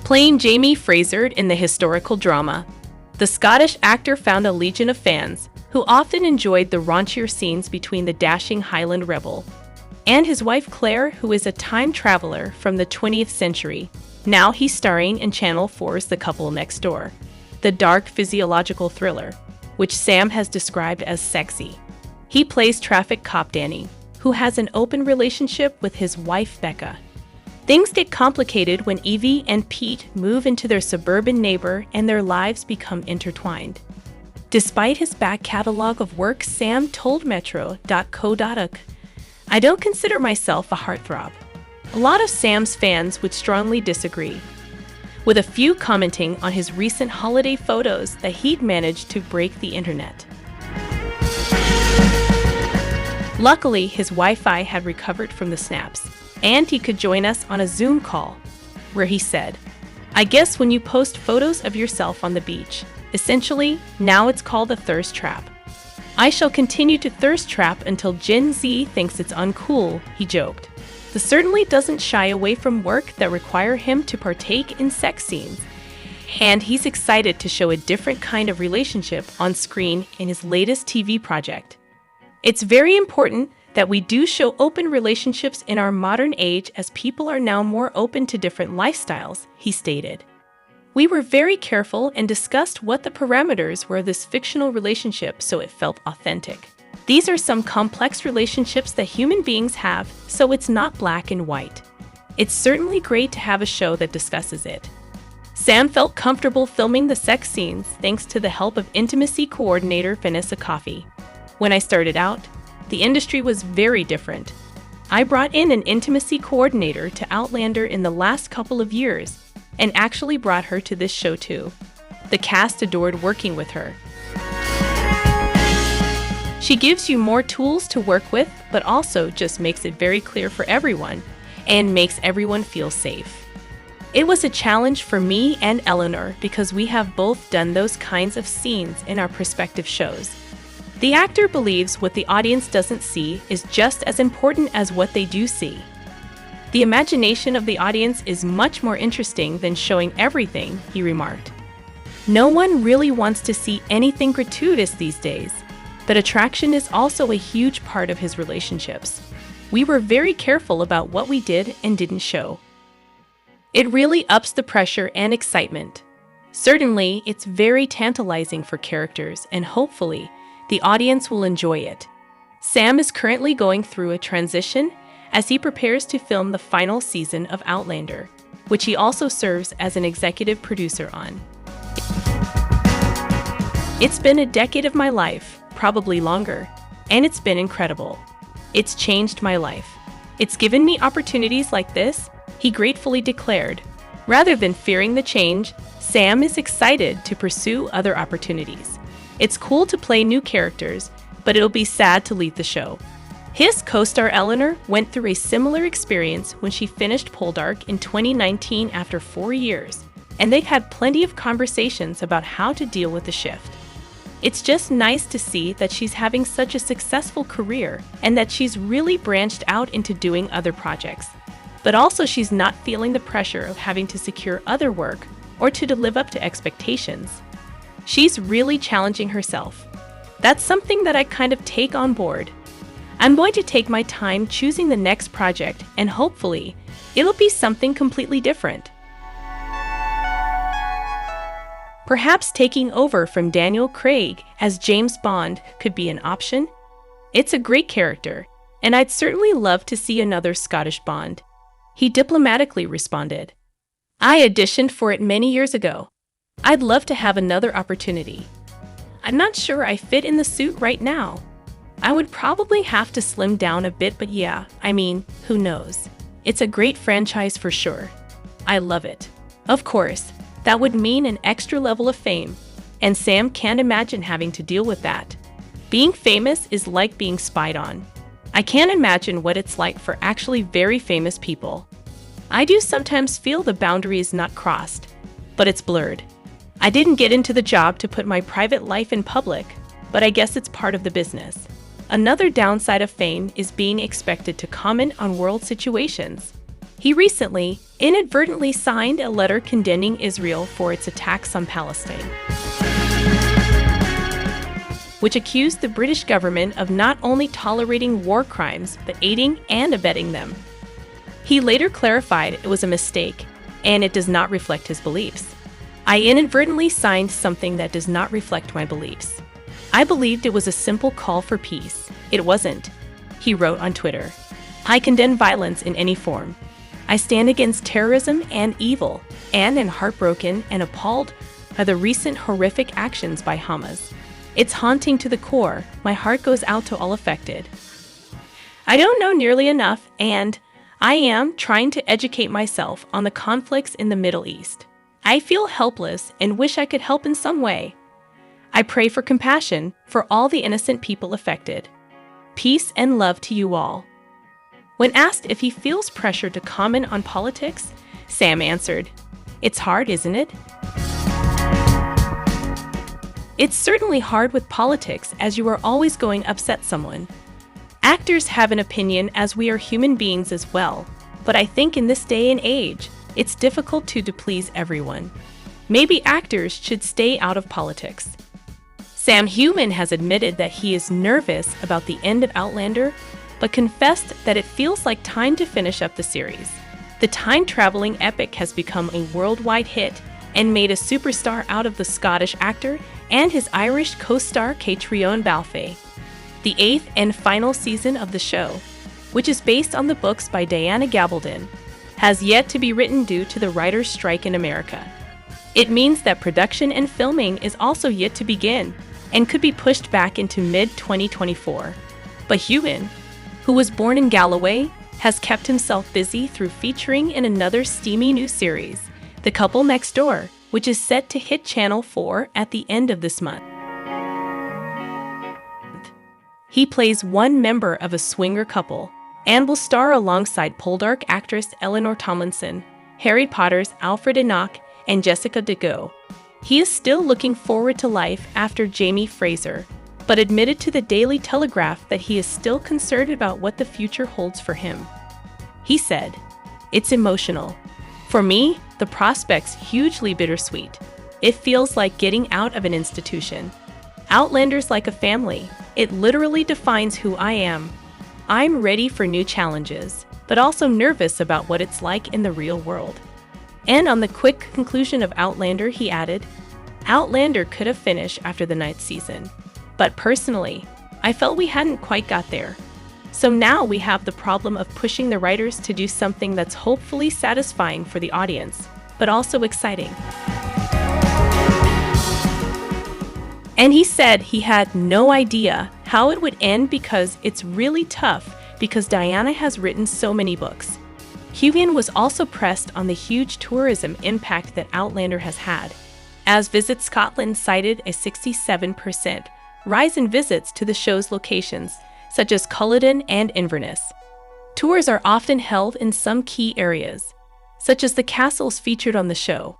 Playing Jamie Fraser in the historical drama, the Scottish actor found a legion of fans who often enjoyed the raunchier scenes between the dashing Highland rebel and his wife Claire, who is a time traveler from the 20th century. Now he's starring in Channel 4's The Couple Next Door, the dark physiological thriller, which Sam has described as sexy. He plays traffic cop Danny, who has an open relationship with his wife Becca. Things get complicated when Evie and Pete move into their suburban neighbor and their lives become intertwined. Despite his back catalog of work, Sam told Metro.co.uk, "I don't consider myself a heartthrob." A lot of Sam's fans would strongly disagree, with a few commenting on his recent holiday photos that he'd managed to break the internet. Luckily, his Wi-Fi had recovered from the snaps, and he could join us on a Zoom call, where he said, "I guess when you post photos of yourself on the beach, essentially, now it's called a thirst trap. I shall continue to thirst trap until Gen Z thinks it's uncool," he joked. He certainly doesn't shy away from work that require him to partake in sex scenes, and he's excited to show a different kind of relationship on screen in his latest TV project. "It's very important that we do show open relationships in our modern age, as people are now more open to different lifestyles," he stated. "We were very careful and discussed what the parameters were of this fictional relationship so it felt authentic. These are some complex relationships that human beings have, so it's not black and white. It's certainly great to have a show that discusses it." Sam felt comfortable filming the sex scenes thanks to the help of intimacy coordinator Vanessa Coffey. "When I started out, the industry was very different. I brought in an intimacy coordinator to Outlander in the last couple of years, and actually brought her to this show too. The cast adored working with her. She gives you more tools to work with, but also just makes it very clear for everyone, and makes everyone feel safe. It was a challenge for me and Eleanor because we have both done those kinds of scenes in our respective shows. The actor believes what the audience doesn't see is just as important as what they do see. The imagination of the audience is much more interesting than showing everything," he remarked. "No one really wants to see anything gratuitous these days, but attraction is also a huge part of his relationships. We were very careful about what we did and didn't show. It really ups the pressure and excitement. Certainly, it's very tantalizing for characters, and hopefully, the audience will enjoy it." Sam is currently going through a transition as he prepares to film the final season of Outlander, which he also serves as an executive producer on. "It's been a decade of my life, probably longer, and it's been incredible. It's changed my life. It's given me opportunities like this," he gratefully declared. Rather than fearing the change, Sam is excited to pursue other opportunities. "It's cool to play new characters, but it'll be sad to leave the show." His co-star Eleanor went through a similar experience when she finished Poldark in 2019 after 4 years, and they had plenty of conversations about how to deal with the shift. "It's just nice to see that she's having such a successful career and that she's really branched out into doing other projects. But also she's not feeling the pressure of having to secure other work or to live up to expectations. She's really challenging herself. That's something that I kind of take on board. I'm going to take my time choosing the next project, and hopefully, it'll be something completely different." Perhaps taking over from Daniel Craig as James Bond could be an option. "It's a great character, and I'd certainly love to see another Scottish Bond," he diplomatically responded. "I auditioned for it many years ago. I'd love to have another opportunity. I'm not sure I fit in the suit right now. I would probably have to slim down a bit, but yeah, I mean, who knows? It's a great franchise for sure. I love it. Of course, that would mean an extra level of fame, and Sam can't imagine having to deal with that. Being famous is like being spied on. I can't imagine what it's like for actually very famous people. I do sometimes feel the boundary is not crossed, but it's blurred. I didn't get into the job to put my private life in public, but I guess it's part of the business. Another downside of fame is being expected to comment on world situations." He recently inadvertently signed a letter condemning Israel for its attacks on Palestine, which accused the British government of not only tolerating war crimes, but aiding and abetting them. He later clarified it was a mistake, and it does not reflect his beliefs. I inadvertently signed something that does not reflect my beliefs. I believed it was a simple call for peace. It wasn't, he wrote on Twitter. I condemn violence in any form. I stand against terrorism and evil, and am heartbroken and appalled by the recent horrific actions by Hamas. It's haunting to the core. My heart goes out to all affected. I don't know nearly enough, and I am trying to educate myself on the conflicts in the Middle East. I feel helpless and wish I could help in some way. I pray for compassion for all the innocent people affected. Peace and love to you all. When asked if he feels pressure to comment on politics, Sam answered, "It's hard, isn't it?" It's certainly hard with politics, as you are always going to upset someone. Actors have an opinion, as we are human beings as well, but I think in this day and age, it's difficult to please everyone. Maybe actors should stay out of politics. Sam Heughan has admitted that he is nervous about the end of Outlander, but confessed that it feels like time to finish up the series. The time-traveling epic has become a worldwide hit and made a superstar out of the Scottish actor and his Irish co-star Catriona Balfe. The 8th and final season of the show, which is based on the books by Diana Gabaldon, has yet to be written due to the writers' strike in America. It means that production and filming is also yet to begin and could be pushed back into mid-2024. But Heughan, who was born in Galloway, has kept himself busy through featuring in another steamy new series, The Couple Next Door, which is set to hit Channel 4 at the end of this month. He plays one member of a swinger couple and will star alongside Poldark actress Eleanor Tomlinson, Harry Potter's Alfred Enoch, and Jessica DeGo. He is still looking forward to life after Jamie Fraser, but admitted to the Daily Telegraph that he is still concerned about what the future holds for him. He said, "It's emotional. For me, the prospect's hugely bittersweet. It feels like getting out of an institution. Outlander's like a family. It literally defines who I am. I'm ready for new challenges, but also nervous about what it's like in the real world." And on the quick conclusion of Outlander, he added, "Outlander could have finished after the 9th season. But personally, I felt we hadn't quite got there. So now we have the problem of pushing the writers to do something that's hopefully satisfying for the audience, but also exciting." And he said he had no idea how it would end because it's really tough because Diana has written so many books. Heughan was also pressed on the huge tourism impact that Outlander has had, as Visit Scotland cited a 67% rise in visits to the show's locations, such as Culloden and Inverness. Tours are often held in some key areas, such as the castles featured on the show.